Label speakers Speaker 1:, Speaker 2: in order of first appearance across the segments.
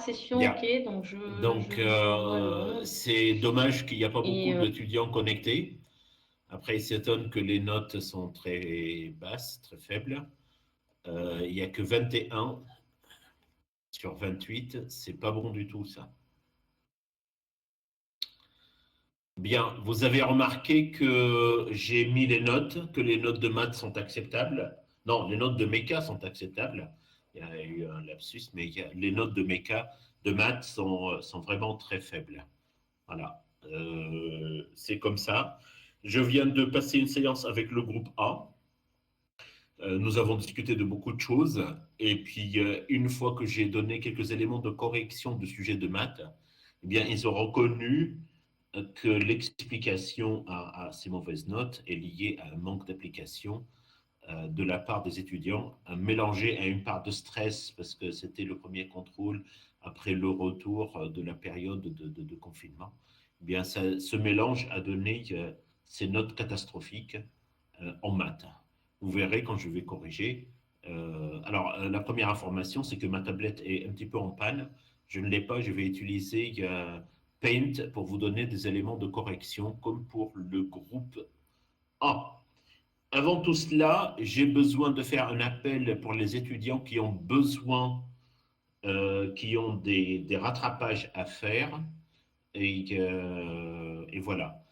Speaker 1: session,
Speaker 2: Bien.
Speaker 1: ok, donc
Speaker 2: Donc,
Speaker 1: je vois le nom.
Speaker 2: c'est dommage qu'il n'y a pas beaucoup
Speaker 1: Et
Speaker 2: d'étudiants connectés. Après, il s'étonne que les notes sont très basses, très faibles. Il n'y a que 21 sur 28. C'est pas bon du tout, ça. Bien, vous avez remarqué que j'ai mis les notes, que les notes de maths sont acceptables. Non, les notes de méca sont acceptables. Il y a eu un lapsus, mais les notes de méca, de maths sont vraiment très faibles. Voilà. C'est comme ça. Je viens de passer une séance avec le groupe A. Nous avons discuté de beaucoup de choses. Et puis, une fois que j'ai donné quelques éléments de correction du sujet de maths, eh bien, ils ont reconnu que l'explication à ces mauvaises notes est liée à un manque d'application de la part des étudiants, mélangé à une part de stress, parce que c'était le premier contrôle après le retour de la période de confinement. Eh bien, ce mélange a donné ces notes catastrophiques en maths. Vous verrez quand je vais corriger. La première information, c'est que ma tablette est un petit peu en panne. Je ne l'ai pas, je vais utiliser Paint pour vous donner des éléments de correction, comme pour le groupe A. Avant tout cela, j'ai besoin de faire un appel pour les étudiants qui ont besoin, qui ont des rattrapages à faire. Et voilà.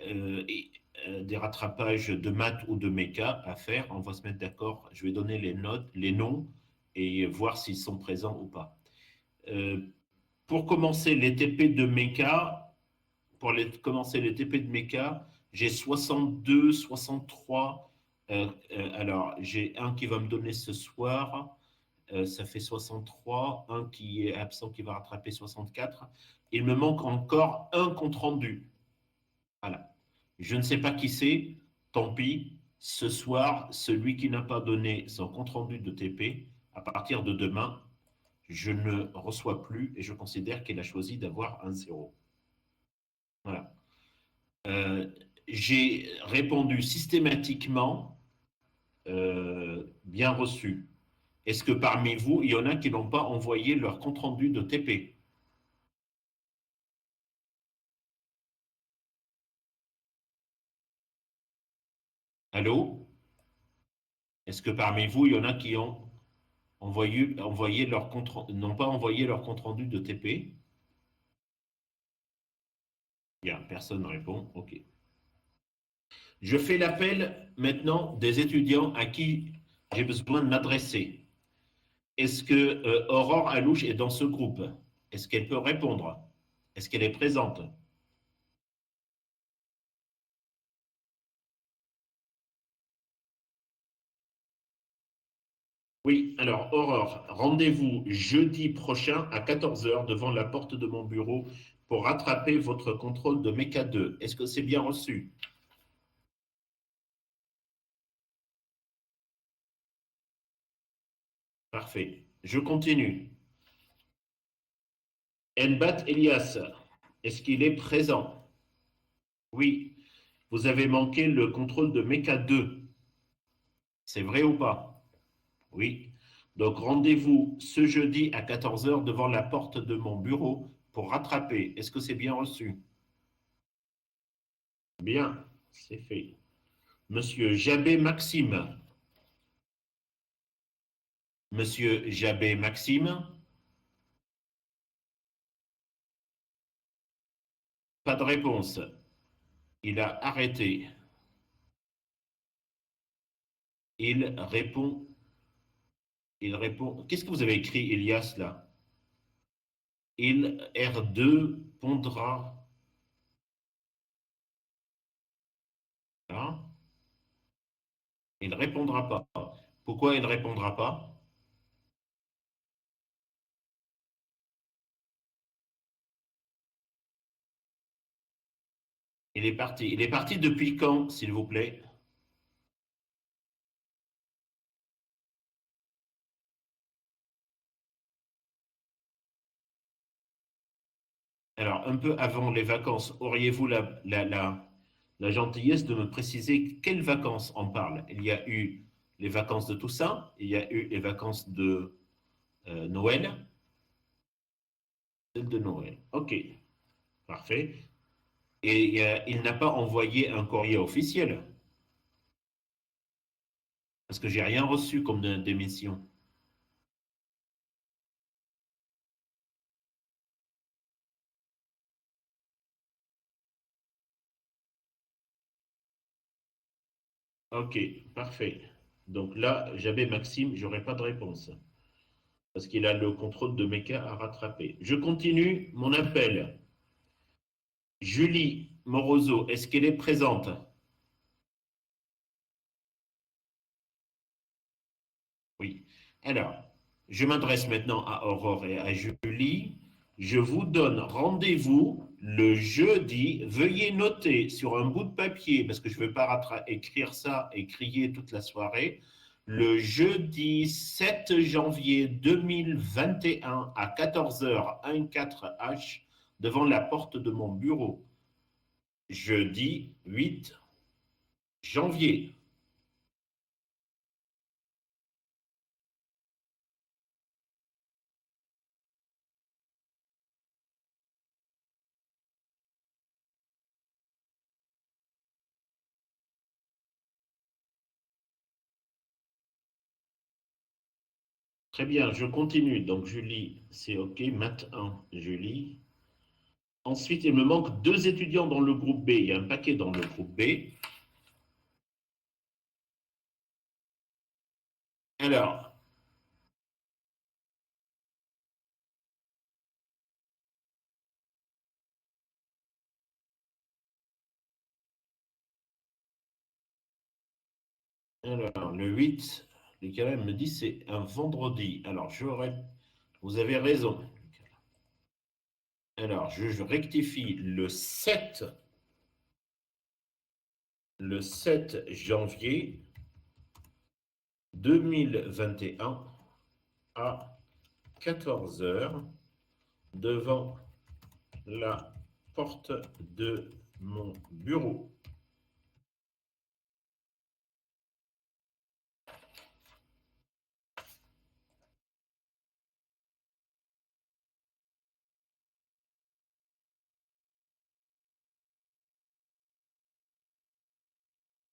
Speaker 2: Et, des rattrapages de maths ou de méca à faire. On va se mettre d'accord. Je vais donner les notes, les noms et voir s'ils sont présents ou pas. Euh, pour commencer les TP de méca, commencer les TP de méca, j'ai 62, 63. Alors, j'ai un qui va me donner ce soir. Ça fait 63. Un qui est absent qui va rattraper 64. Il me manque encore un compte rendu. Voilà. Je ne sais pas qui c'est. Tant pis. Ce soir, celui qui n'a pas donné son compte rendu de TP, à partir de demain, je ne reçois plus et je considère qu'il a choisi d'avoir un zéro. Voilà. Euh, j'ai répondu systématiquement bien reçu. Est-ce que parmi vous, il y en a qui n'ont pas envoyé leur compte rendu de TP? Allô? Est-ce que parmi vous, il y en a qui ont envoyé leur n'ont pas envoyé leur compte rendu de TP? Bien, personne ne répond. OK. Je fais l'appel maintenant des étudiants à qui j'ai besoin de m'adresser. Est-ce que Aurore Alouche est dans ce groupe? Est-ce qu'elle peut répondre? Est-ce qu'elle est présente? Oui, alors Aurore, rendez-vous jeudi prochain à 14 heures devant la porte de mon bureau pour rattraper votre contrôle de MECA 2. Est-ce que c'est bien reçu? Parfait. Je continue. Enbat Elias, est-ce qu'il est présent? Oui. Vous avez manqué le contrôle de MECA 2. C'est vrai ou pas? Oui. Donc rendez-vous ce jeudi à 14 heures devant la porte de mon bureau pour rattraper. Est-ce que c'est bien reçu? Bien, c'est fait. Monsieur Jabé Maxime. Monsieur Jabé Maxime. Pas de réponse. Il a arrêté. Il répond. Il répond. Qu'est-ce que vous avez écrit, Elias, là? Il R2 pondra. Hein? Il ne répondra pas. Pourquoi il ne répondra pas? Il est parti. Il est parti depuis quand, s'il vous plaît? Alors, un peu avant les vacances, auriez-vous la gentillesse de me préciser quelles vacances on parle? Il y a eu les vacances de Toussaint, il y a eu les vacances de Noël. Celle de Noël. OK, parfait. Et il n'a pas envoyé un courrier officiel parce que j'ai rien reçu comme démission. OK, parfait. Donc là, j'avais Maxime, j'aurais pas de réponse parce qu'il a le contrôle de mes cas à rattraper. Je continue mon appel. Julie Moroso, est-ce qu'elle est présente? Oui. Alors, je m'adresse maintenant à Aurore et à Julie. Je vous donne rendez-vous le jeudi. Veuillez noter sur un bout de papier, parce que je ne vais pas écrire ça et crier toute la soirée, le jeudi 7 janvier 2021 à 14h, 14H, devant la porte de mon bureau. Jeudi 8 janvier. Très bien, je continue. Donc, Julie, c'est OK. Math 1, Julie. Ensuite, il me manque deux étudiants dans le groupe B. Il y a un paquet dans le groupe B. Alors, le 8, le calendrier me dit c'est un vendredi. Alors, vous avez raison. Alors, je rectifie le 7 janvier 2021 à 14 heures devant la porte de mon bureau.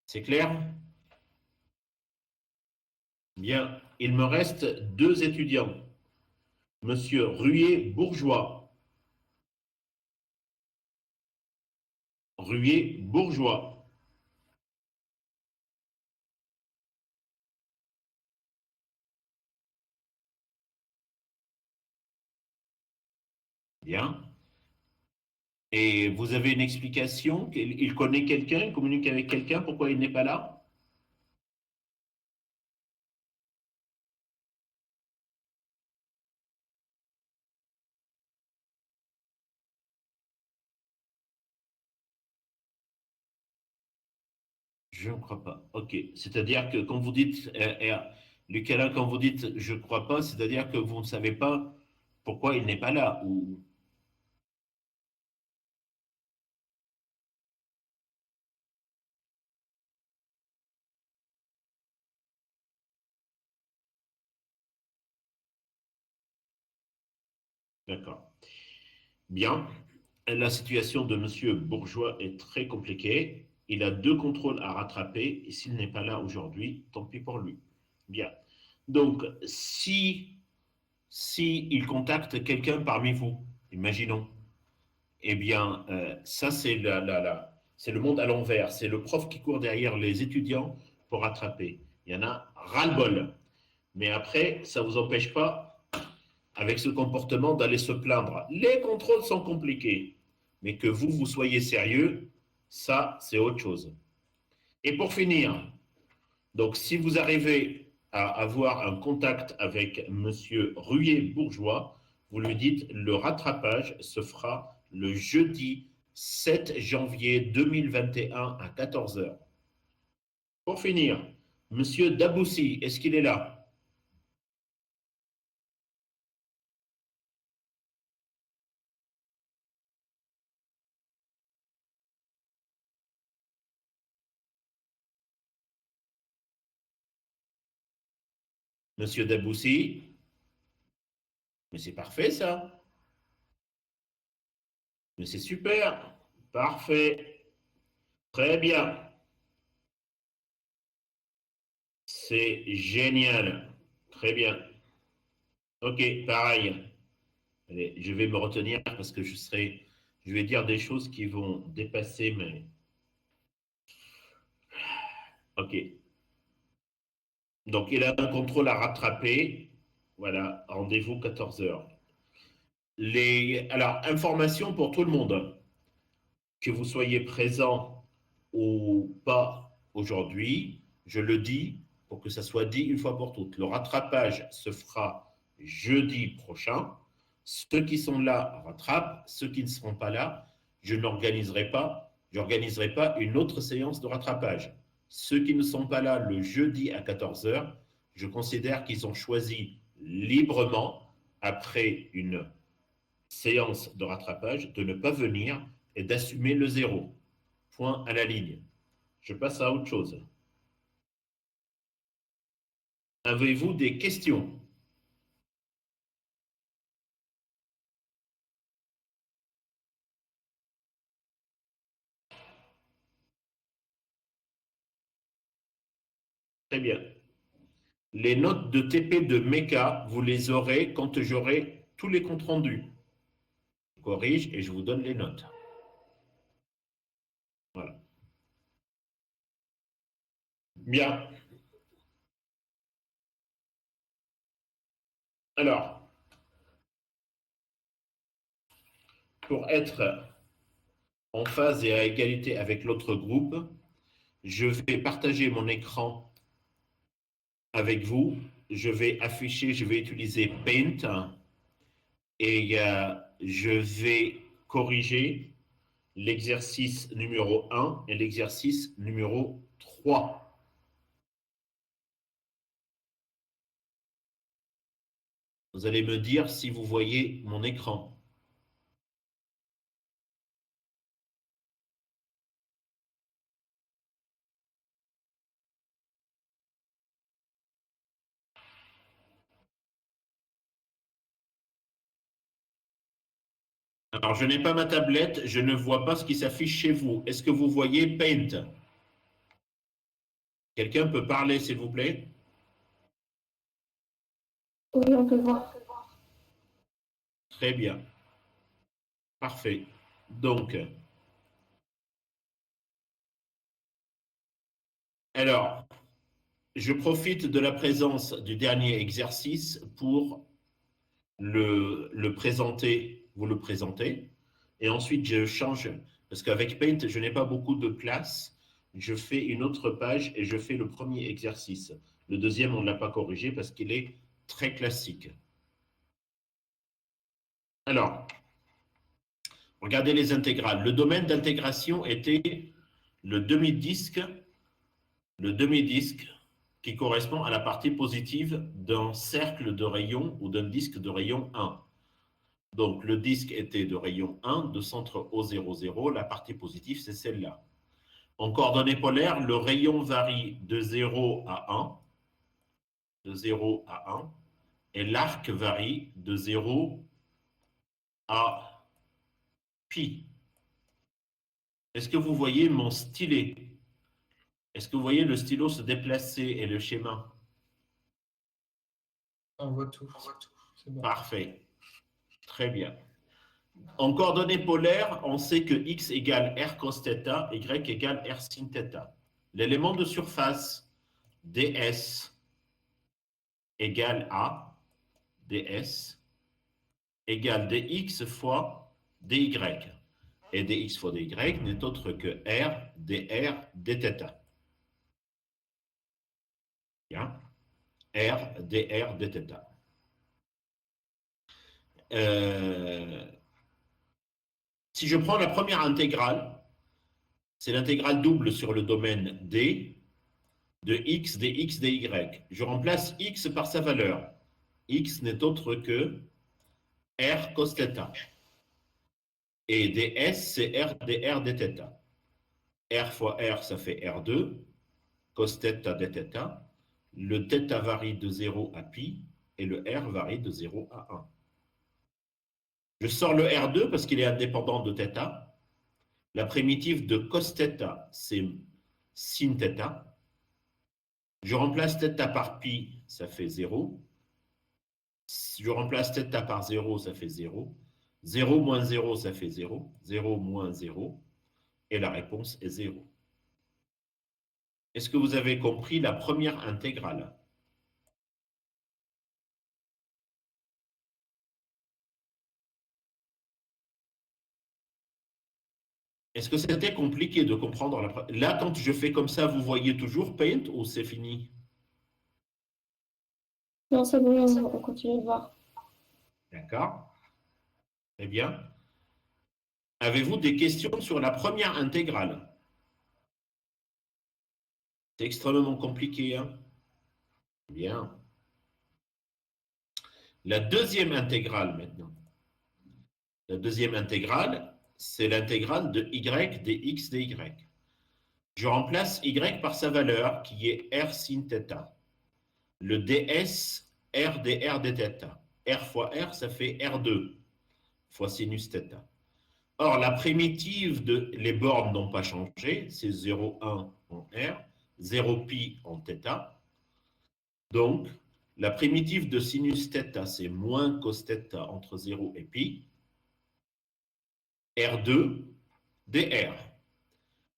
Speaker 2: C'est clair? Bien, il me reste deux étudiants. Monsieur Ruyer-Bourgeois. Ruyer-Bourgeois. Bien. Et vous avez une explication? Il connaît quelqu'un, il communique avec quelqu'un, pourquoi il n'est pas là? Je ne crois pas. OK. C'est-à-dire que quand vous dites, Lucas, quand vous dites je ne crois pas, c'est-à-dire que vous ne savez pas pourquoi il n'est pas là. Ou... D'accord. Bien. La situation de Monsieur Bourgeois est très compliquée. Il a deux contrôles à rattraper et s'il n'est pas là aujourd'hui, tant pis pour lui. Bien. Donc, si il contacte quelqu'un parmi vous, imaginons, eh bien, ça c'est c'est le monde à l'envers. C'est le prof qui court derrière les étudiants pour rattraper. Il y en a ras-le-bol. Mais après, ça ne vous empêche pas, avec ce comportement, d'aller se plaindre. Les contrôles sont compliqués. Mais que vous soyez sérieux, ça, c'est autre chose. Et pour finir, donc si vous arrivez à avoir un contact avec Monsieur Ruyer-Bourgeois, vous lui dites le rattrapage se fera le jeudi 7 janvier 2021 à 14 heures. Pour finir, Monsieur Daboussi, est-ce qu'il est là? Monsieur Daboussi? Mais c'est parfait ça. Mais c'est super. Parfait. Très bien. C'est génial. Très bien. Ok, pareil. Allez, je vais me retenir parce que je vais dire des choses qui vont dépasser mes. Ok. Donc, il a un contrôle à rattraper. Voilà, rendez-vous 14 heures. Alors, information pour tout le monde. Que vous soyez présent ou pas aujourd'hui, je le dis pour que ça soit dit une fois pour toutes. Le rattrapage se fera jeudi prochain. Ceux qui sont là rattrapent, ceux qui ne seront pas là, je n'organiserai pas, j'organiserai pas une autre séance de rattrapage. Ceux qui ne sont pas là le jeudi à 14 heures, je considère qu'ils ont choisi librement, après une séance de rattrapage, de ne pas venir et d'assumer le zéro. Point à la ligne. Je passe à autre chose. Avez-vous des questions? Très bien. Les notes de TP de MECA, vous les aurez quand j'aurai tous les comptes rendus. Je corrige et je vous donne les notes. Voilà. Bien. Alors, pour être en phase et à égalité avec l'autre groupe, je vais partager mon écran avec vous. Je vais afficher, je vais utiliser Paint et je vais corriger l'exercice numéro 1 et l'exercice numéro 3. Vous allez me dire si vous voyez mon écran. Alors, je n'ai pas ma tablette, je ne vois pas ce qui s'affiche chez vous. Est-ce que vous voyez Paint? Quelqu'un peut parler, s'il vous plaît?
Speaker 1: Oui, on peut voir.
Speaker 2: Très bien. Parfait. Donc, alors, je profite de la présence du dernier exercice pour le présenter, vous le présenter. Et ensuite, je change, parce qu'avec Paint, je n'ai pas beaucoup de place. Je fais une autre page et je fais le premier exercice. Le deuxième, on ne l'a pas corrigé parce qu'il est très classique. Alors, regardez les intégrales. Le domaine d'intégration était le demi-disque, le demi-disque qui correspond à la partie positive d'un cercle de rayon ou d'un disque de rayon 1. Donc, le disque était de rayon 1, de centre O00. La partie positive, c'est celle-là. En coordonnées polaires, le rayon varie de 0 à 1, de 0 à 1, et l'arc varie de 0 à pi. Est-ce que vous voyez mon stylet? Est-ce que vous voyez le stylo se déplacer et le schéma?
Speaker 3: On voit tout. C'est bon.
Speaker 2: Parfait. Très bien. En coordonnées polaires, on sait que x égale r cos θ, y égale r sin θ. L'élément de surface ds égale à ds égale dx fois dy. Et dx fois dy n'est autre que r dr dθ. Bien. R dr dθ. Si je prends la première intégrale, c'est l'intégrale double sur le domaine d de x, dx, dy. Je remplace x par sa valeur. X n'est autre que r cos θ. Et ds, c'est r dr dθ. R fois R, ça fait R2, cos θ dθ. Le θ varie de 0 à pi et le R varie de 0 à 1. Je sors le R2 parce qu'il est indépendant de θ. La primitive de cos θ, c'est sin θ. Je remplace θ par pi, ça fait 0. Je remplace θ par 0, ça fait 0. 0 moins 0, ça fait 0. 0 moins 0. Et la réponse est 0. Est-ce que vous avez compris la première intégrale? Est-ce que c'était compliqué de comprendre Là, quand je fais comme ça, vous voyez toujours Paint ou c'est fini?
Speaker 1: Non, c'est bon, on continue de voir.
Speaker 2: D'accord. Eh bien, avez-vous des questions sur la première intégrale? C'est extrêmement compliqué, hein? Bien. La deuxième intégrale maintenant. La deuxième intégrale, c'est l'intégrale de y dx dy. Je remplace y par sa valeur qui est r sin θ. Le ds, r dr dθ. R fois r, ça fait R2 fois sinus θ. Or, la primitive les bornes n'ont pas changé, c'est 0, 1 en R, 0 pi en θ. Donc, la primitive de sinus θ, c'est moins cos θ entre 0 et pi. R2 dr.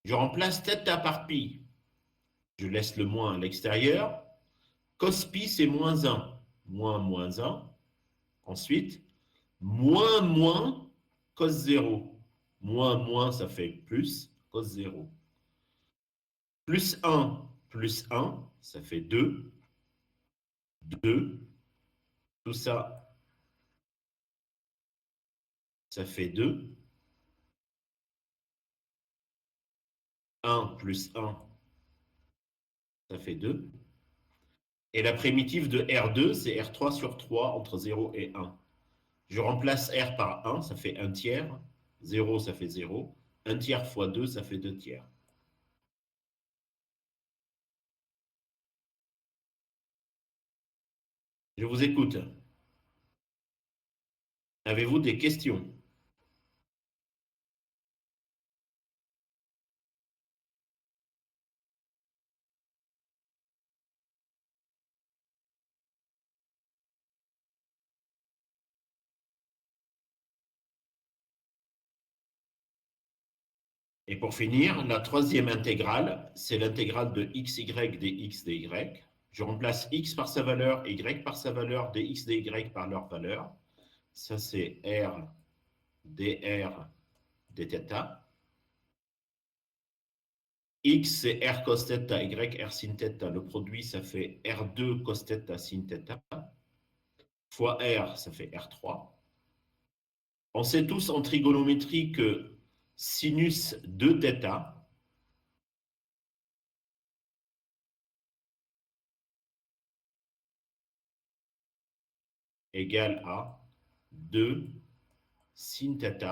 Speaker 2: Je remplace θ par pi. Je laisse le moins à l'extérieur. Cos pi, c'est moins 1. Moins, moins 1. Ensuite, moins, moins, cos 0. Moins, moins, ça fait plus, cos 0. Plus 1, ça fait 2. 2. Tout ça, ça fait 2. 1 plus 1, ça fait 2. Et la primitive de R2, c'est R3 sur 3 entre 0 et 1. Je remplace R par 1, ça fait 1 tiers. 0, ça fait 0. 1 tiers fois 2, ça fait 2 tiers. Je vous écoute. Avez-vous des questions? Et pour finir, la troisième intégrale, c'est l'intégrale de xy dx dy. Je remplace x par sa valeur, y par sa valeur, dx dy par leur valeur. Ça, c'est r dr dθ. X, c'est r cos θ, y r sin θ. Le produit, ça fait r2 cos θ sin θ. Fois r, ça fait r3. On sait tous en trigonométrie que sinus de θ égale à 2 sin θ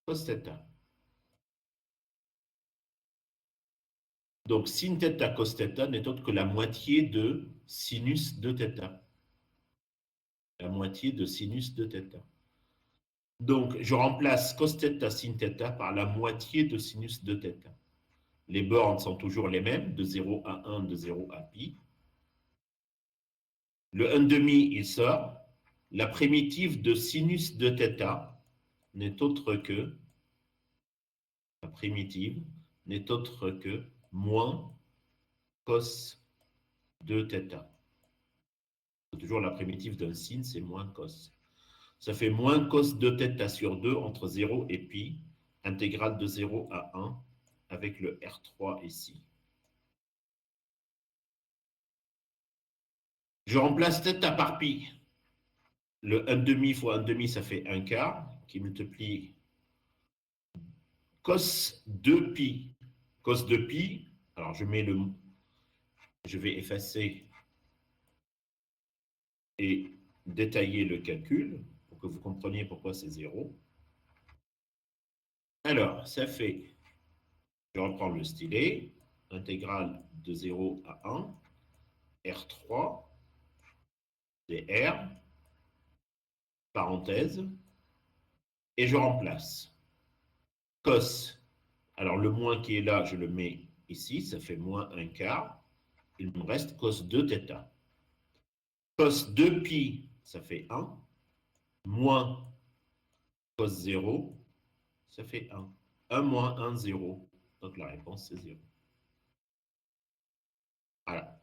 Speaker 2: cos θ. Donc, sin θ cos θ n'est autre que la moitié de sinus de θ. La moitié de sinus de θ. Donc, je remplace cos θ sin θ par la moitié de sinus de θ. Les bornes sont toujours les mêmes, de 0 à 1, de 0 à pi. Le 1,5, il sort. La primitive de sinus de θ n'est autre que, la primitive n'est autre que moins cos de θ. Toujours la primitive d'un sin, c'est moins cos. Ça fait moins cos de θ sur 2 entre 0 et pi, intégrale de 0 à 1, avec le R3 ici. Je remplace θ par pi. Le 1,5 fois 1,5, ça fait 1 quart, qui multiplie cos de pi. Cos de pi, alors je vais effacer et détailler le calcul pour que vous compreniez pourquoi c'est 0. Alors, ça fait, je reprends le stylet, intégrale de 0 à 1, R3, dr, parenthèse, et je remplace. Cos, alors le moins qui est là, je le mets ici, ça fait moins 1/4. Il me reste cos 2 θ. Cos 2 pi, ça fait 1, moins cos 0, ça fait 1. 1 moins 1, 0. Donc la réponse, c'est 0. Voilà.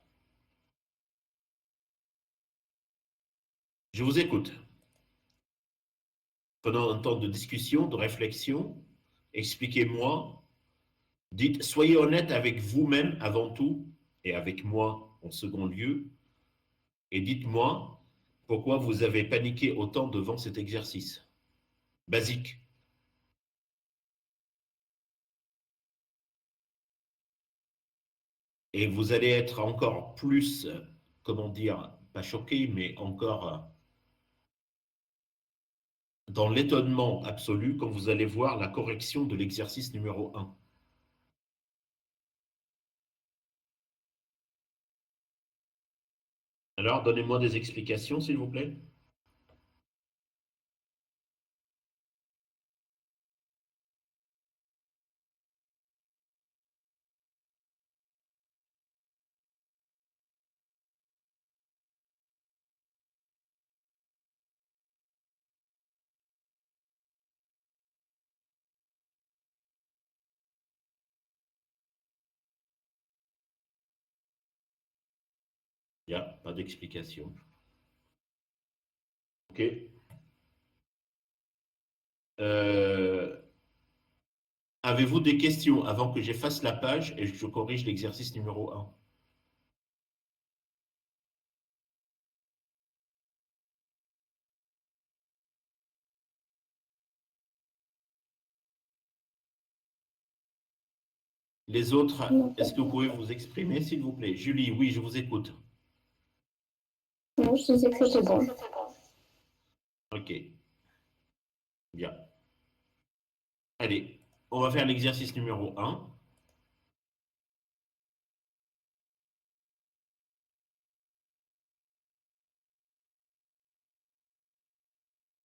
Speaker 2: Je vous écoute. Pendant un temps de discussion, de réflexion, expliquez-moi. Dites, soyez honnête avec vous-même avant tout, et avec moi en second lieu, et dites-moi pourquoi vous avez paniqué autant devant cet exercice basique. Et vous allez être encore plus, comment dire, pas choqué, mais encore dans l'étonnement absolu quand vous allez voir la correction de l'exercice numéro 1. Alors, donnez-moi des explications, s'il vous plaît. Il n'y a pas d'explication. OK. Avez-vous des questions avant que j'efface la page et je corrige l'exercice numéro 1? Les autres, est-ce que vous pouvez vous exprimer, s'il vous plaît? Julie, oui, je vous écoute.
Speaker 1: Non, je disais que c'était bon.
Speaker 2: OK. Bien. Allez, on va faire l'exercice numéro 1.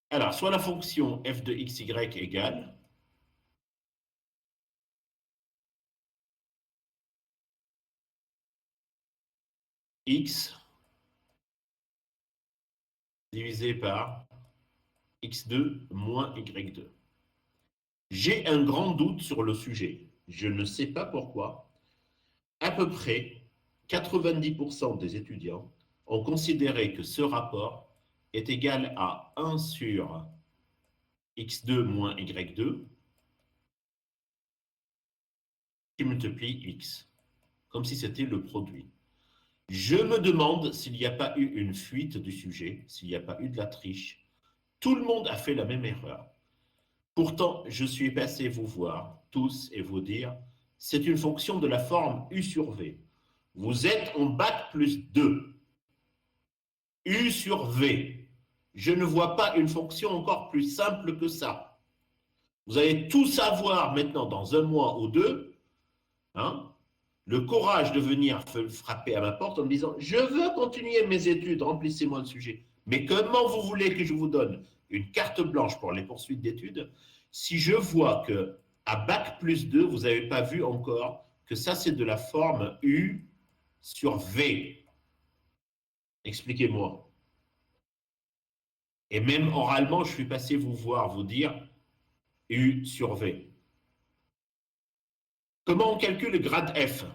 Speaker 2: Alors, soit la fonction f de xy égale x divisé par x2 moins y2. J'ai un grand doute sur le sujet. Je ne sais pas pourquoi. À peu près 90% des étudiants ont considéré que ce rapport est égal à 1 sur x2 moins y2 qui multiplie x, comme si c'était le produit. Je me demande s'il n'y a pas eu une fuite du sujet, s'il n'y a pas eu de la triche. Tout le monde a fait la même erreur. Pourtant, je suis passé vous voir tous et vous dire, c'est une fonction de la forme u sur v. Vous êtes en bac plus 2. U sur v. Je ne vois pas une fonction encore plus simple que ça. Vous allez tout savoir maintenant dans un mois ou deux. Hein, le courage de venir frapper à ma porte en me disant « Je veux continuer mes études, remplissez-moi le sujet. » Mais comment vous voulez que je vous donne une carte blanche pour les poursuites d'études si je vois que à bac plus 2, vous n'avez pas vu encore que ça, c'est de la forme U sur V. Expliquez-moi. Et même oralement, je suis passé vous voir, vous dire U sur V. Comment on calcule le grade F?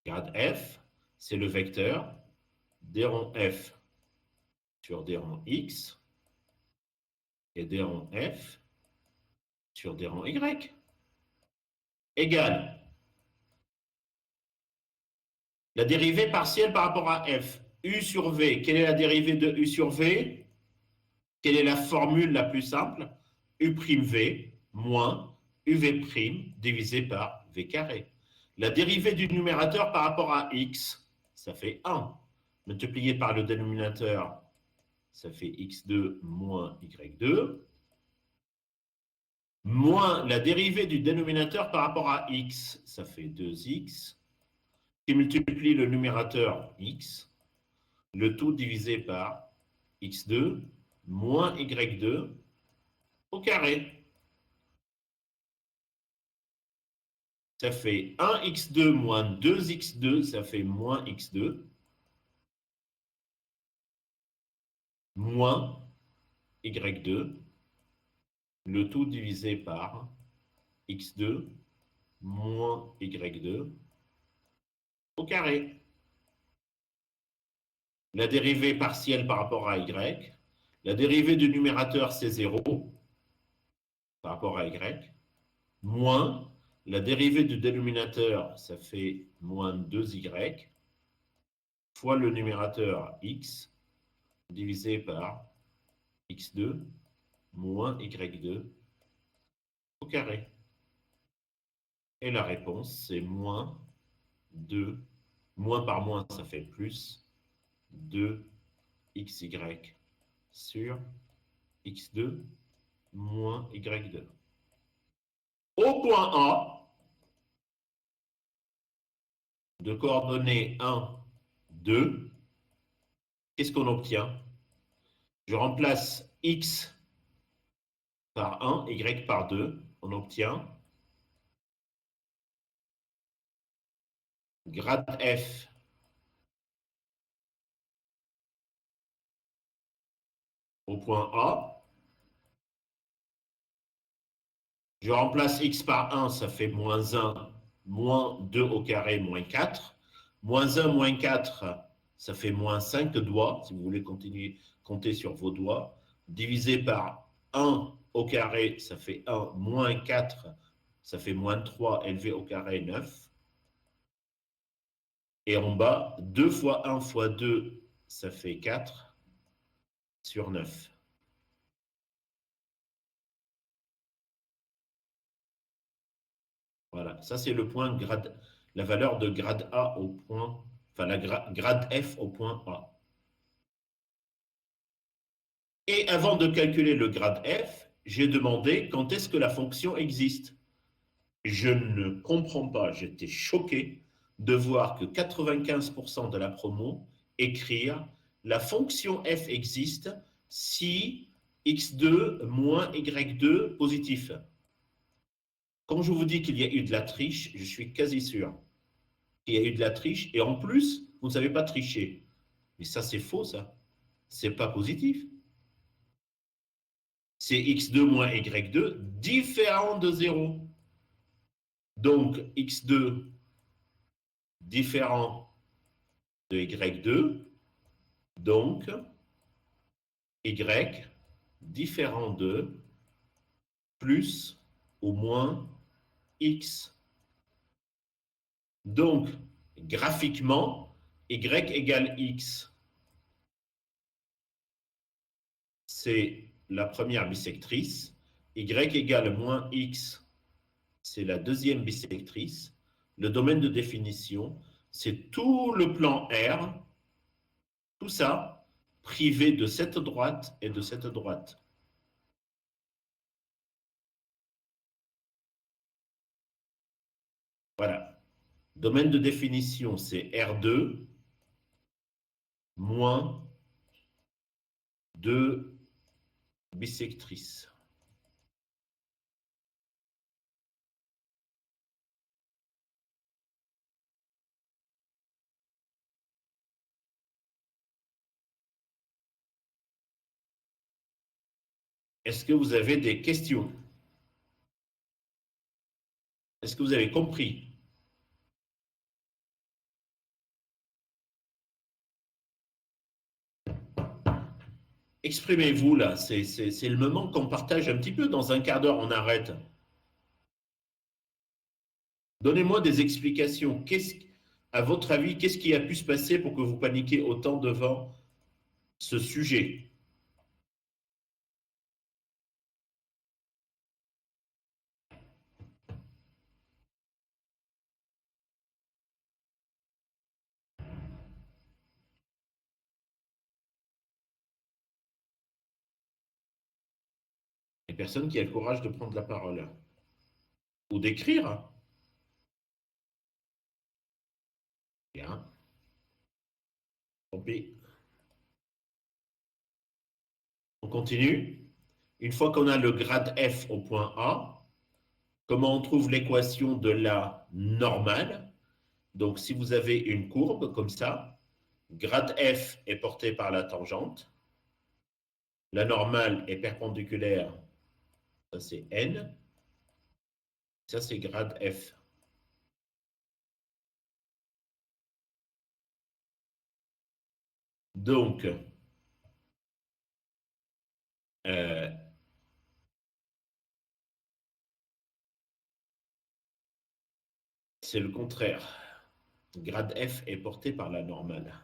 Speaker 2: Grade F, c'est le vecteur d rond F sur d rond X et d rond F sur d rond Y égale la dérivée partielle par rapport à F. U sur V, quelle est la dérivée de U sur V? Quelle est la formule la plus simple? U'V moins UV' divisé par V carré. La dérivée du numérateur par rapport à X, ça fait 1. Multiplié par le dénominateur, ça fait x2 moins y2, moins la dérivée du dénominateur par rapport à x, ça fait 2x, qui multiplie le numérateur x, le tout divisé par x2 moins y2 au carré. Ça fait 1x2 moins 2x2, ça fait moins x2, moins y2, le tout divisé par x2 moins y2 au carré. La dérivée partielle par rapport à y, la dérivée du numérateur c'est 0 par rapport à y, moins la dérivée du dénominateur, ça fait moins 2y, fois le numérateur x, divisé par x2 moins y2 au carré. Et la réponse, c'est moins 2, moins par moins, ça fait plus 2xy sur x2 moins y2. Au point A, de coordonnées 1, 2, qu'est-ce qu'on obtient? Je remplace x par 1, y par 2, on obtient grade f au point A. Je remplace x par 1, ça fait moins 1, moins 2 au carré, moins 4. Moins 1, moins 4, ça fait moins 5 doigts, si vous voulez continuer compter sur vos doigts. Divisé par 1 au carré, ça fait 1, moins 4, ça fait moins 3, élevé au carré, 9. Et en bas, 2 fois 1 fois 2, ça fait 4 sur 9. Voilà, ça c'est le point grade, la valeur de grade A au point, enfin la grade F au point A. Et avant de calculer le grade F, j'ai demandé quand est-ce que la fonction existe. Je ne comprends pas, j'étais choqué de voir que 95% de la promo écrire la fonction f existe si x2 moins y2 positif. Quand je vous dis qu'il y a eu de la triche, je suis quasi sûr qu'il y a eu de la triche et en plus, vous ne savez pas tricher. Mais ça, c'est faux, ça. C'est pas positif. C'est x2 moins y2 différent de 0. Donc, x2 différent de y2, donc y différent de plus ou moins x. Donc, graphiquement, y égale x, c'est la première bisectrice, y égale moins x, c'est la deuxième bisectrice. Le domaine de définition, c'est tout le plan R, tout ça, privé de cette droite et de cette droite. Voilà. Domaine de définition, c'est R2 moins 2 bisectrices. Est-ce que vous avez des questions? Est-ce que vous avez compris? Exprimez-vous là, c'est le moment qu'on partage un petit peu. Dans un quart d'heure, on arrête. Donnez-moi des explications. À votre avis, qu'est-ce qui a pu se passer pour que vous paniquiez autant devant ce sujet? Il n'y a personne qui a le courage de prendre la parole. Ou d'écrire. Bien. Tant pis. On continue. Une fois qu'on a le grade f au point A, comment on trouve l'équation de la normale? Donc, si vous avez une courbe comme ça, grade f est porté par la tangente, la normale est perpendiculaire, ça c'est n, ça c'est grade f. Donc, c'est le contraire. Grade f est porté par la normale.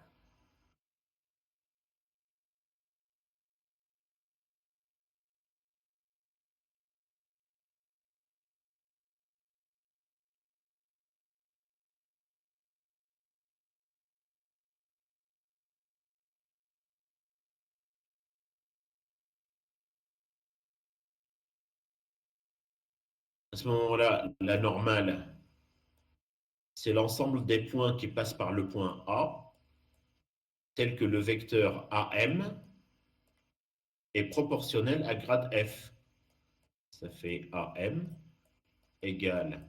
Speaker 2: À ce moment-là, la normale, c'est l'ensemble des points qui passent par le point A, tel que le vecteur AM est proportionnel à grade f. Ça fait AM égale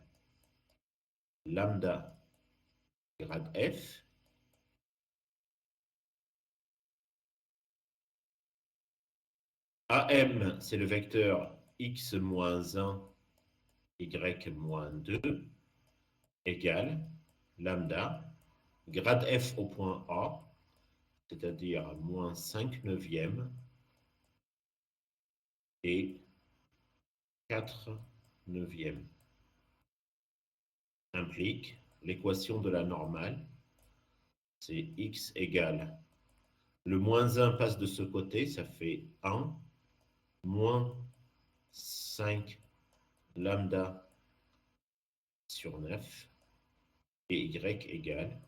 Speaker 2: lambda grade f. AM, c'est le vecteur x moins 1, y moins 2, égale lambda grade f au point A, c'est-à-dire moins 5 neuvièmes et 4 neuvièmes, implique l'équation de la normale, c'est x égale, le moins 1 passe de ce côté, ça fait 1, moins 5 lambda sur 9, et y égale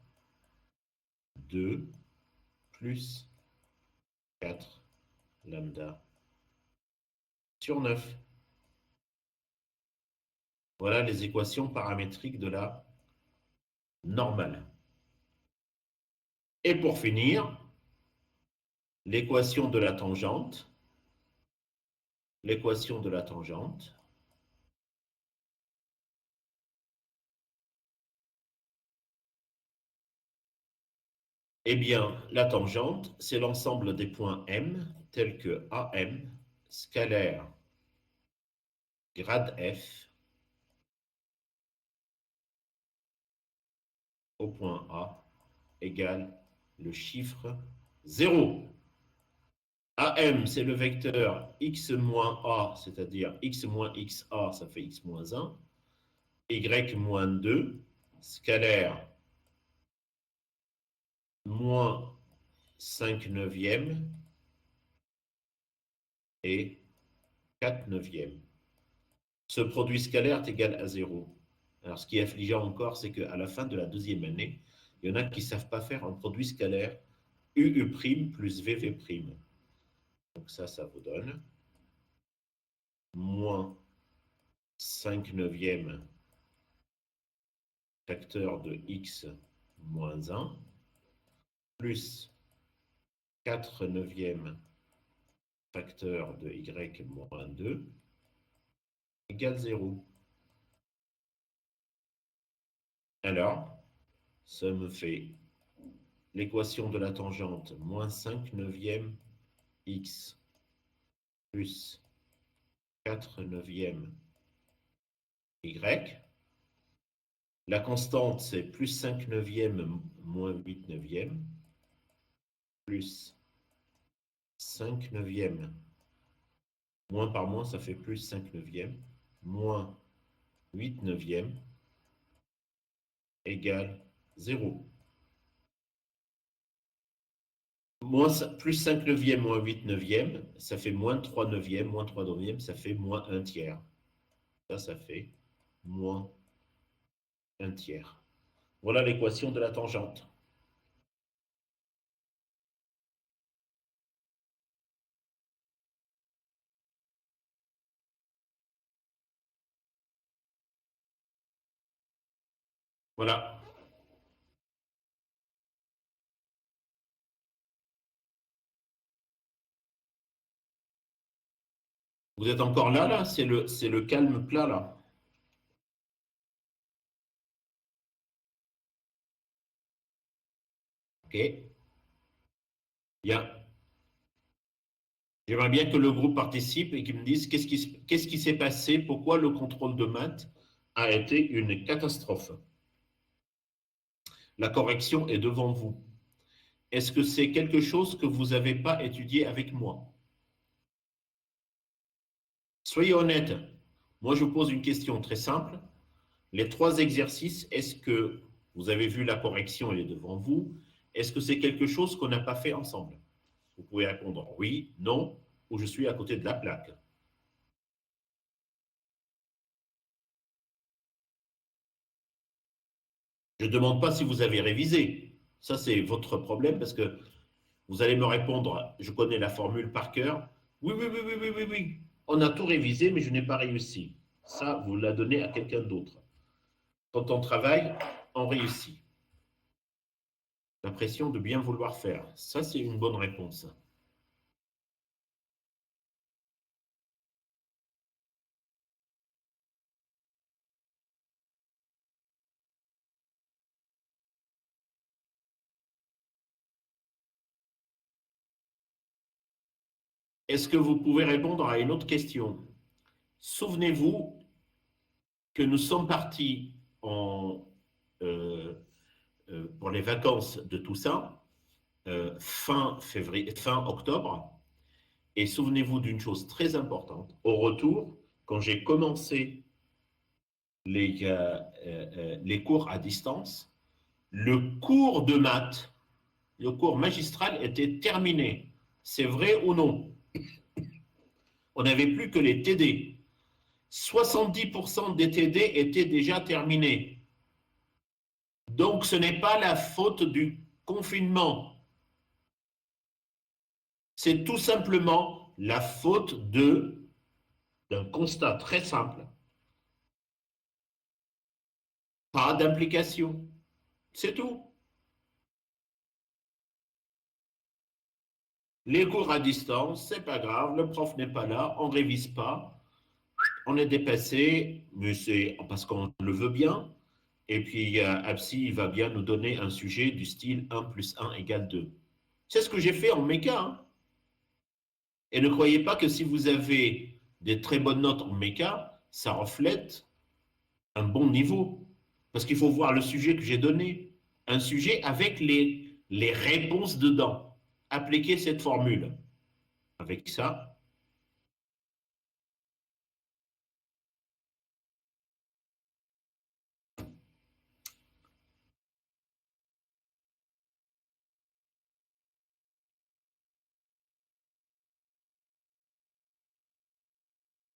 Speaker 2: 2 plus 4 lambda sur 9. Voilà les équations paramétriques de la normale. Et pour finir, l'équation de la tangente. L'équation de la tangente. Eh bien, la tangente, c'est l'ensemble des points M, tels que AM, scalaire, grade F, au point A, égale le chiffre 0. AM, c'est le vecteur x moins A, c'est-à-dire x moins xa, ça fait x moins 1, y moins 2, scalaire, moins 5 neuvièmes et 4 neuvièmes. Ce produit scalaire est égal à 0. Alors, ce qui est affligeant encore, c'est qu'à la fin de la deuxième année, il y en a qui ne savent pas faire un produit scalaire UU' plus VV'. Donc ça vous donne moins 5 neuvièmes facteur de x moins 1 plus 4 neuvièmes facteur de y moins 2 égale 0. Alors, ça me fait l'équation de la tangente moins 5 neuvièmes x plus 4 neuvièmes y. La constante, c'est plus 5 neuvièmes moins 8 neuvièmes plus 5 neuvièmes. Moins par moins, ça fait plus 5 neuvièmes moins 8 neuvièmes égale 0. Plus 5 neuvièmes moins 8 neuvièmes, ça fait moins 3 neuvièmes, moins 3 neuvièmes, ça fait moins 1 tiers. Ça fait moins 1 tiers. Voilà l'équation de la tangente. Voilà. Vous êtes encore là, là? C'est le calme plat, là. OK. Bien. J'aimerais bien que le groupe participe et qu'ils me disent qu'est-ce qui s'est passé, pourquoi le contrôle de maths a été une catastrophe. La correction est devant vous. Est-ce que c'est quelque chose que vous n'avez pas étudié avec moi? Soyez honnête. Moi, je vous pose une question très simple. Les 3 exercices, est-ce que vous avez vu la correction, elle est devant vous? Est-ce que c'est quelque chose qu'on n'a pas fait ensemble? Vous pouvez répondre oui, non, ou je suis à côté de la plaque. Je ne demande pas si vous avez révisé. Ça, c'est votre problème parce que vous allez me répondre, je connais la formule par cœur. Oui, oui, oui, oui, oui, oui, oui. On a tout révisé, mais je n'ai pas réussi. Ça, vous la donnez à quelqu'un d'autre. Quand on travaille, on réussit. L'impression de bien vouloir faire. Ça, c'est une bonne réponse. Est-ce que vous pouvez répondre à une autre question? Souvenez-vous que nous sommes partis pour les vacances de Toussaint, fin octobre. Et souvenez-vous d'une chose très importante. Au retour, quand j'ai commencé les cours à distance, le cours de maths, le cours magistral était terminé. C'est vrai ou non? On n'avait plus que les TD. 70% des TD étaient déjà terminés. Donc, ce n'est pas la faute du confinement. C'est tout simplement la faute d'un constat très simple. Pas d'implication. C'est tout. Les cours à distance, c'est pas grave, le prof n'est pas là, on ne révise pas, on est dépassé, mais c'est parce qu'on le veut bien. Et puis, Absi, il va bien nous donner un sujet du style 1 plus 1 égale 2. C'est ce que j'ai fait en méca. Hein. Et ne croyez pas que si vous avez des très bonnes notes en méca, ça reflète un bon niveau. Parce qu'il faut voir le sujet que j'ai donné. Un sujet avec les réponses dedans. Appliquez cette formule. Avec ça,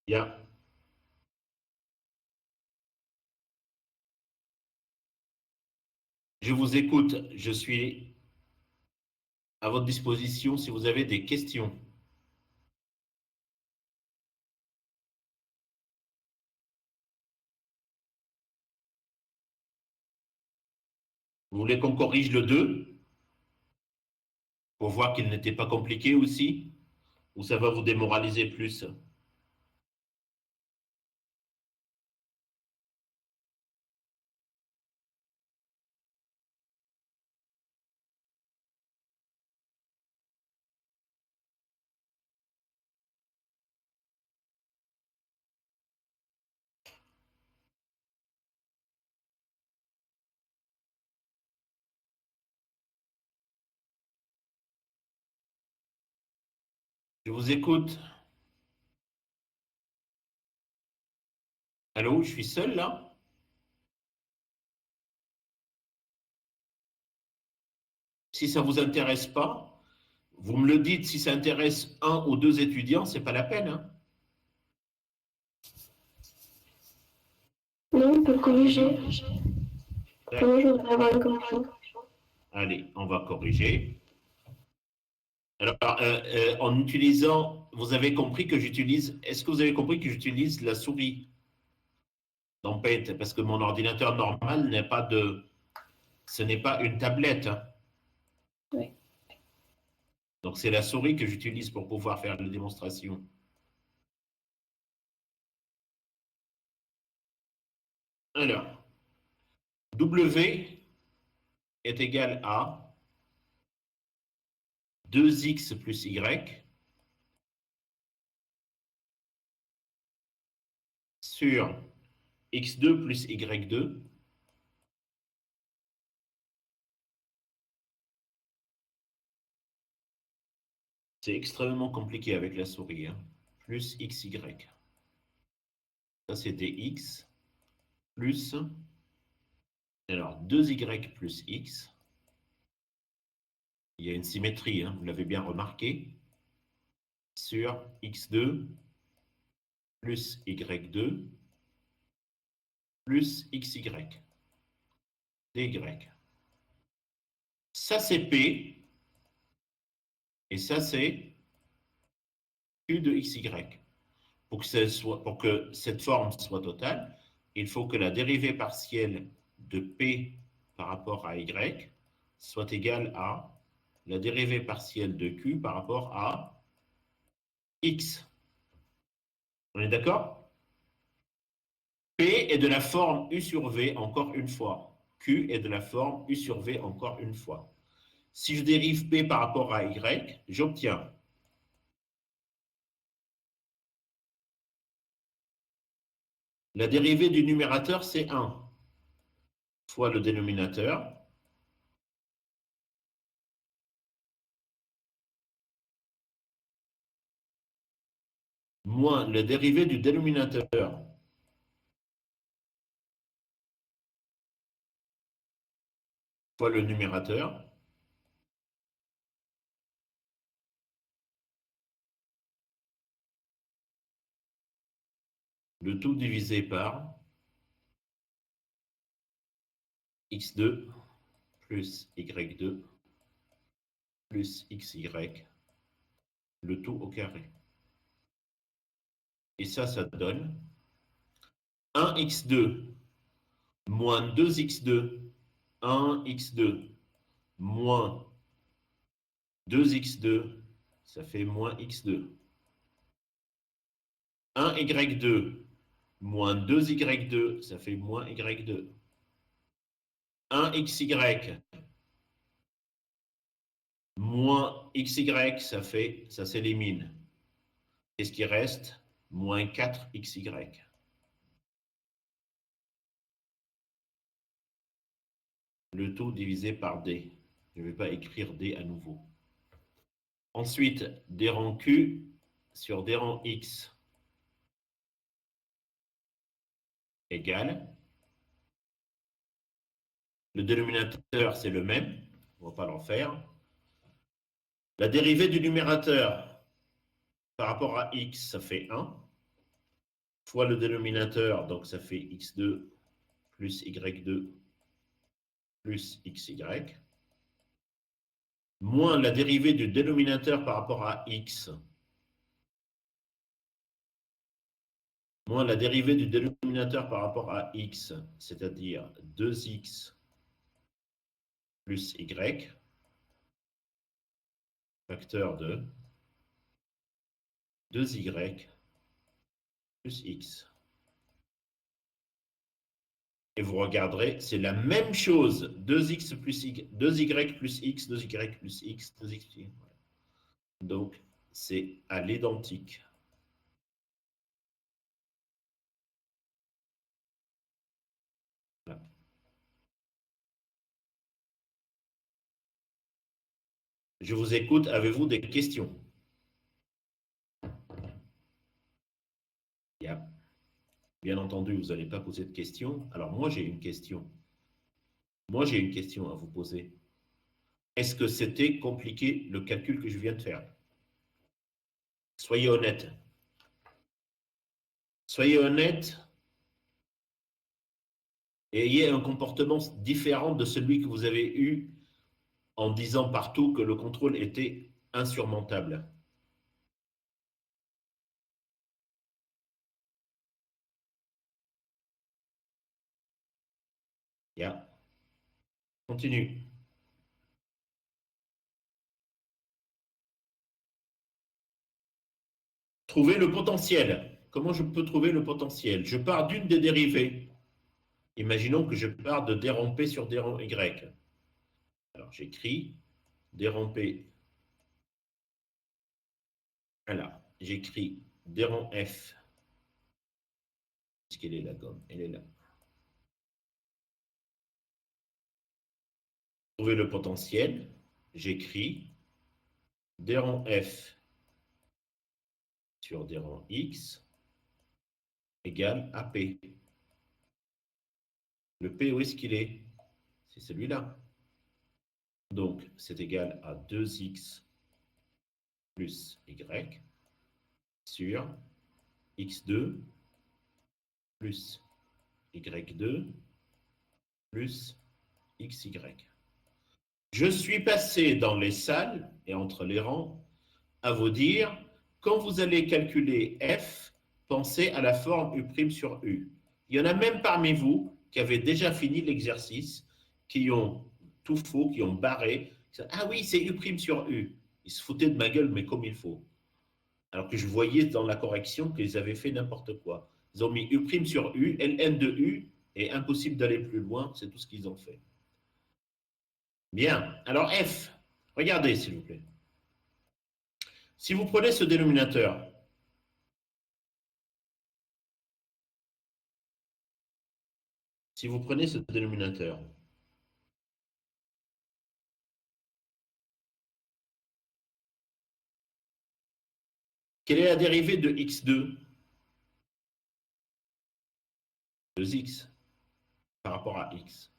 Speaker 2: bien. Je vous écoute. Je suis à votre disposition si vous avez des questions. Vous voulez qu'on corrige le 2 pour voir qu'il n'était pas compliqué aussi? Ou ça va vous démoraliser plus? Je vous écoute. Allô, je suis seul là? Si ça ne vous intéresse pas, vous me le dites. Si ça intéresse 1 ou 2 étudiants, ce n'est pas la peine. Hein.
Speaker 1: Non, on peut corriger. Moi, je voudrais avoir une correction.
Speaker 2: Allez, on va corriger. Alors, en utilisant, vous avez compris que j'utilise, est-ce que vous avez compris que j'utilise la souris dans Paint? Parce que mon ordinateur normal n'est pas ce n'est pas une tablette. Hein.
Speaker 1: Oui.
Speaker 2: Donc, c'est la souris que j'utilise pour pouvoir faire la démonstration. Alors, W est égal à 2x plus y sur x2 plus y2 c'est extrêmement compliqué avec la souris, hein, plus xy. Ça, c'est dx plus, alors, 2y plus x. Il y a une symétrie, hein, vous l'avez bien remarqué, sur x2 plus y2 plus xy, dy. Ça, c'est P, et ça, c'est Q de xy. Pour que cette forme soit totale, il faut que la dérivée partielle de P par rapport à y soit égale à la dérivée partielle de Q par rapport à x. On est d'accord? P est de la forme U sur V encore une fois. Q est de la forme U sur V encore une fois. Si je dérive P par rapport à Y, j'obtiens la dérivée du numérateur, c'est 1 fois le dénominateur moins la dérivée du dénominateur fois le numérateur le tout divisé par x2 plus y2 plus xy, le tout au carré. Et ça donne 1x2 moins 2x2, 1x2 moins 2x2, ça fait moins x2. 1y2 moins 2y2, ça fait moins y2. 1xy moins xy, ça s'élimine. Qu'est-ce qui reste? Moins 4xy. Le tout divisé par d. Je ne vais pas écrire d à nouveau. Ensuite, d rang q sur d rang x égale. Le dénominateur, c'est le même. On ne va pas l'en faire. La dérivée du numérateur par rapport à x, ça fait 1. Fois le dénominateur, donc ça fait x2 plus y2 plus xy. Moins la dérivée du dénominateur par rapport à x. Moins la dérivée du dénominateur par rapport à x, c'est-à-dire 2x plus y, facteur de 2y plus x. Et vous regarderez, c'est la même chose, 2x plus y, 2y plus x, 2y plus x, 2x. Donc, c'est à l'identique. Voilà. Je vous écoute, avez-vous des questions? Yeah. Bien entendu, vous n'allez pas poser de questions. Alors moi, j'ai une question. Moi, j'ai une question à vous poser. Est-ce que c'était compliqué le calcul que je viens de faire? Soyez honnête. Soyez honnête et ayez un comportement différent de celui que vous avez eu en disant partout que le contrôle était insurmontable. Yeah. Continue. Trouver le potentiel. Comment je peux trouver le potentiel? Je pars d'une des dérivées. Imaginons que je pars de d rond P sur d rond Y. Alors, j'écris d rond P. Alors, j'écris d rond F. Est-ce qu'elle est la gomme? Elle est là. Trouver le potentiel, j'écris d rond F sur d rond X égale à P. Le P, où est-ce qu'il est? C'est celui-là. Donc, c'est égal à 2x plus y sur x2 plus y2 plus xy. Je suis passé dans les salles et entre les rangs à vous dire, quand vous allez calculer f, pensez à la forme u' sur u. Il y en a même parmi vous qui avaient déjà fini l'exercice, qui ont tout faux, qui ont barré. Ah oui, c'est u' sur u. Ils se foutaient de ma gueule, mais comme il faut. Alors que je voyais dans la correction qu'ils avaient fait n'importe quoi. Ils ont mis u' sur u, ln de u, et impossible d'aller plus loin, c'est tout ce qu'ils ont fait. Bien, alors f, regardez s'il vous plaît. Si vous prenez ce dénominateur, quelle est la dérivée de x2? 2x par rapport à x.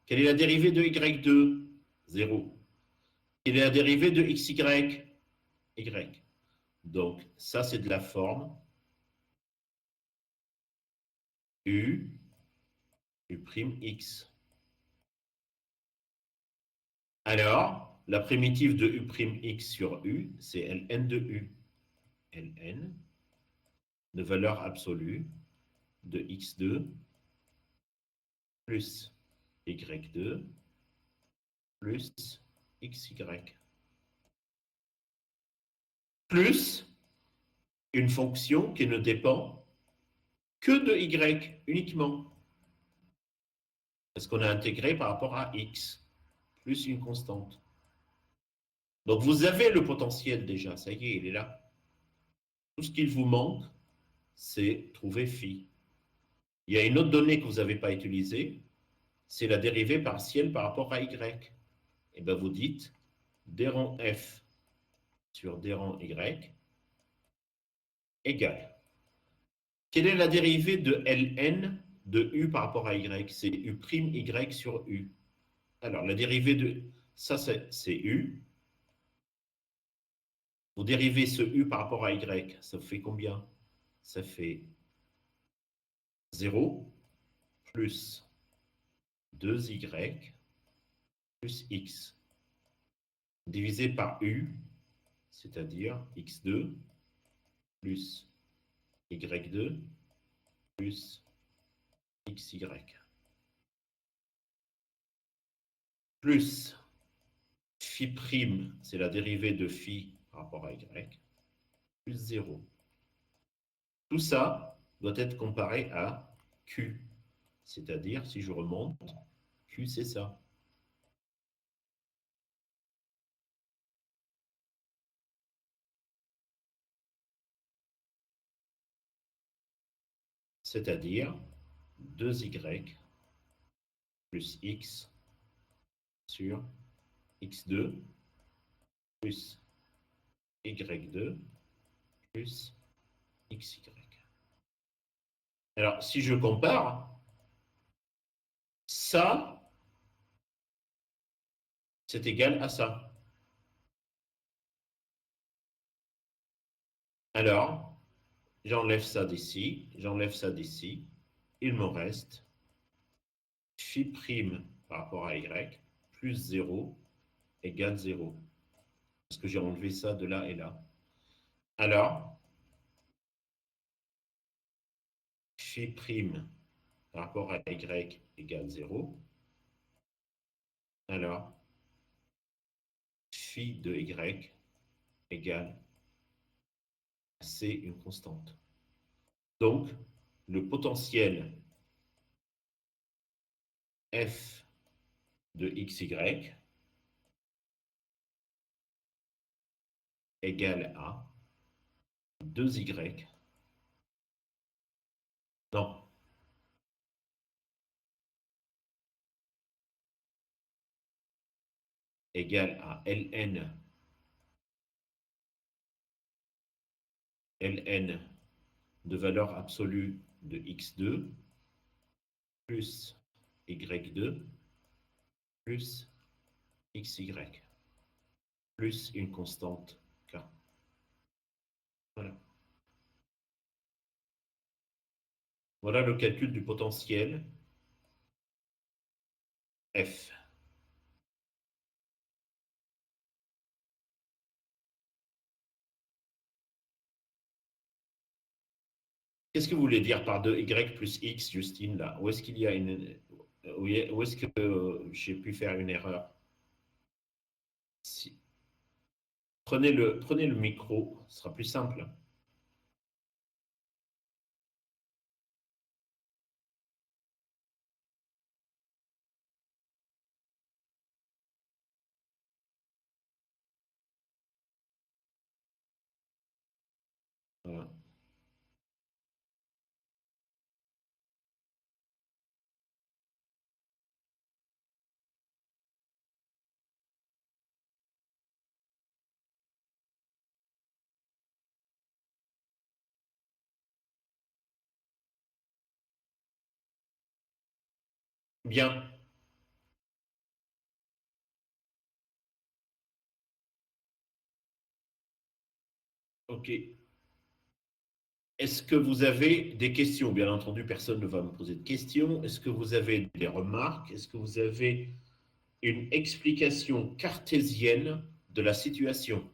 Speaker 2: Quelle est la dérivée de y2? 0. Quelle est la dérivée de xy? Y. Donc, ça, c'est de la forme u, u'x. Alors, la primitive de u'x sur u, c'est ln de u. ln de valeur absolue de x2 plus y2 plus xy. Plus une fonction qui ne dépend que de y uniquement. Parce qu'on a intégré par rapport à x, plus une constante. Donc vous avez le potentiel déjà, ça y est, il est là. Tout ce qu'il vous manque, c'est trouver phi. Il y a une autre donnée que vous n'avez pas utilisée, c'est la dérivée partielle par rapport à y. Et bien vous dites d rond f sur d rond y égale. Quelle est la dérivée de ln de u par rapport à y? C'est u'y sur u. Alors, la dérivée de ça, c'est u. Vous dérivez ce u par rapport à y, ça fait combien? Ça fait 0 plus 2y plus x divisé par u, c'est-à-dire x2 plus y2 plus xy. Plus phi', c'est la dérivée de phi par rapport à y, plus 0. Tout ça doit être comparé à q, c'est-à-dire, si je remonte, q c'est ça. C'est-à-dire 2y plus x sur x2 plus y2 plus xy. Alors, si je compare, ça, c'est égal à ça. Alors, j'enlève ça d'ici, j'enlève ça d'ici. Il me reste phi' par rapport à y plus 0 égale 0. Parce que j'ai enlevé ça de là et là. Alors, phi' par rapport à y égale 0. Alors, phi de y égale c, une constante. Donc, le potentiel f de xy égale à 2y. Non. Égale à ln de valeur absolue de x2 plus y2 plus xy plus une constante k. Voilà. Voilà le calcul du potentiel F. Qu'est-ce que vous voulez dire par 2y plus x, Justine, là? Où est-ce qu'il y a une... Où est-ce que j'ai pu faire une erreur? Si. Prenez le micro, ce sera plus simple. Voilà. Bien. OK. Est-ce que vous avez des questions? Bien entendu, personne ne va me poser de questions. Est-ce que vous avez des remarques? Est-ce que vous avez une explication cartésienne de la situation?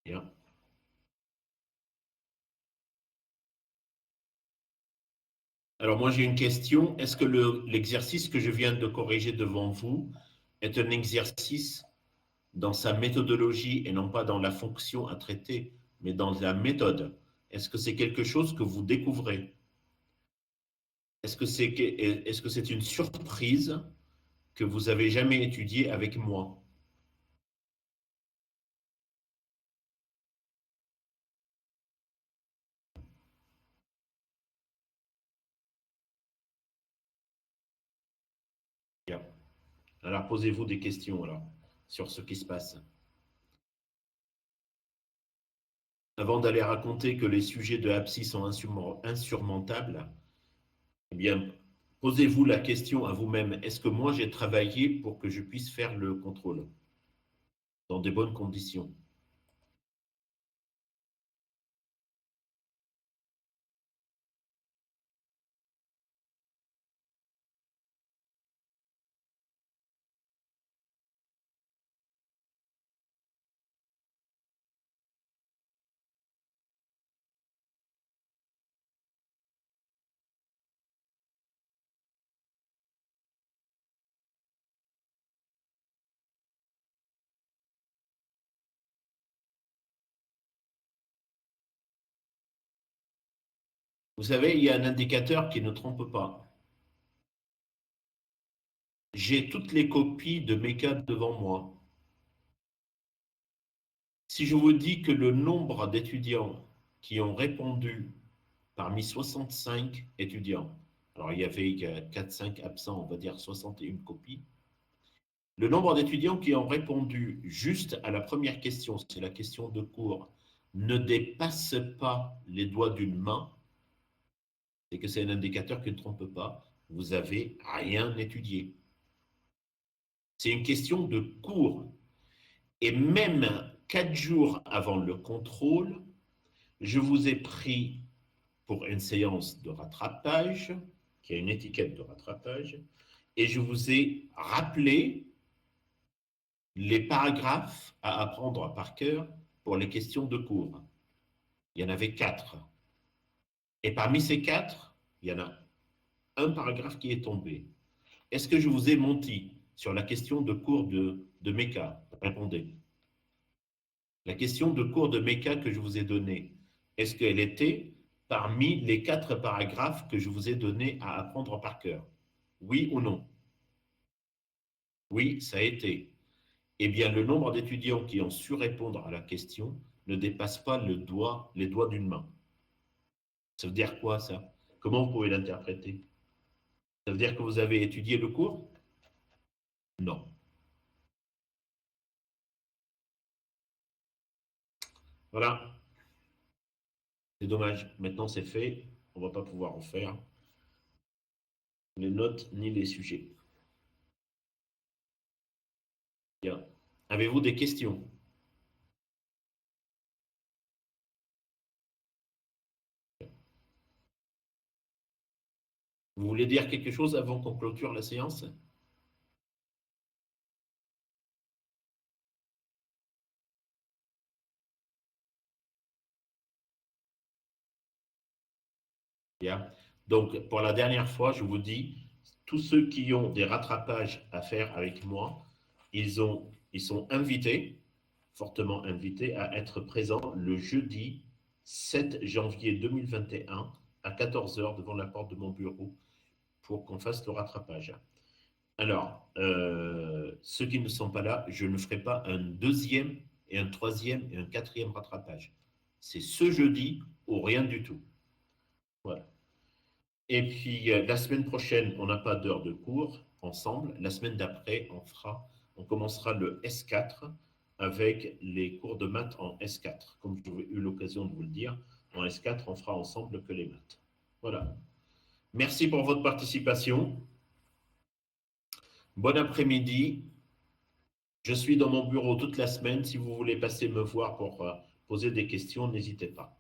Speaker 2: Bien. Alors moi j'ai une question. Est-ce que l'exercice que je viens de corriger devant vous est un exercice dans sa méthodologie et non pas dans la fonction à traiter, mais dans la méthode? Est-ce que c'est quelque chose que vous découvrez? Est-ce que c'est une surprise que vous avez jamais étudiée avec moi? Bien. Alors posez-vous des questions alors sur ce qui se passe. Avant d'aller raconter que les sujets de APSI sont insurmontables, eh bien, posez-vous la question à vous-même, est-ce que moi j'ai travaillé pour que je puisse faire le contrôle dans des bonnes conditions? Vous savez, il y a un indicateur qui ne trompe pas. J'ai toutes les copies de mes cas devant moi. Si je vous dis que le nombre d'étudiants qui ont répondu parmi 65 étudiants, alors il y avait 4-5 absents, on va dire 61 copies, le nombre d'étudiants qui ont répondu juste à la première question, c'est la question de cours, ne dépasse pas les doigts d'une main, c'est que c'est un indicateur qui ne trompe pas, vous n'avez rien étudié. C'est une question de cours. Et même 4 jours avant le contrôle, je vous ai pris pour une séance de rattrapage, qui a une étiquette de rattrapage, et je vous ai rappelé les paragraphes à apprendre par cœur pour les questions de cours. Il y en avait 4. Et parmi ces 4, il y en a un paragraphe qui est tombé. Est-ce que je vous ai menti sur la question de cours de Mecca? Répondez. La question de cours de Mecca que je vous ai donnée, est-ce qu'elle était parmi les 4 paragraphes que je vous ai donnés à apprendre par cœur? Oui ou non? Oui, ça a été. Eh bien, le nombre d'étudiants qui ont su répondre à la question ne dépasse pas les doigts d'une main. Ça veut dire quoi, ça? Comment vous pouvez l'interpréter? Ça veut dire que vous avez étudié le cours? Non. Voilà. C'est dommage. Maintenant, c'est fait. On ne va pas pouvoir en faire les notes ni les sujets. Bien. Avez-vous des questions? Vous voulez dire quelque chose avant qu'on clôture la séance? Bien. Donc, pour la dernière fois, je vous dis, tous ceux qui ont des rattrapages à faire avec moi, ils sont invités, fortement invités, à être présents le jeudi 7 janvier 2021 à 14 h devant la porte de mon bureau pour qu'on fasse le rattrapage. Alors, ceux qui ne sont pas là, je ne ferai pas un deuxième et un troisième et un quatrième rattrapage. C'est ce jeudi ou rien du tout. Voilà. Et puis, la semaine prochaine, on n'a pas d'heure de cours ensemble. La semaine d'après, on commencera le S4 avec les cours de maths en S4. Comme j'ai eu l'occasion de vous le dire, en S4, on fera ensemble que les maths. Voilà. Merci pour votre participation. Bon après-midi. Je suis dans mon bureau toute la semaine. Si vous voulez passer me voir pour poser des questions, n'hésitez pas.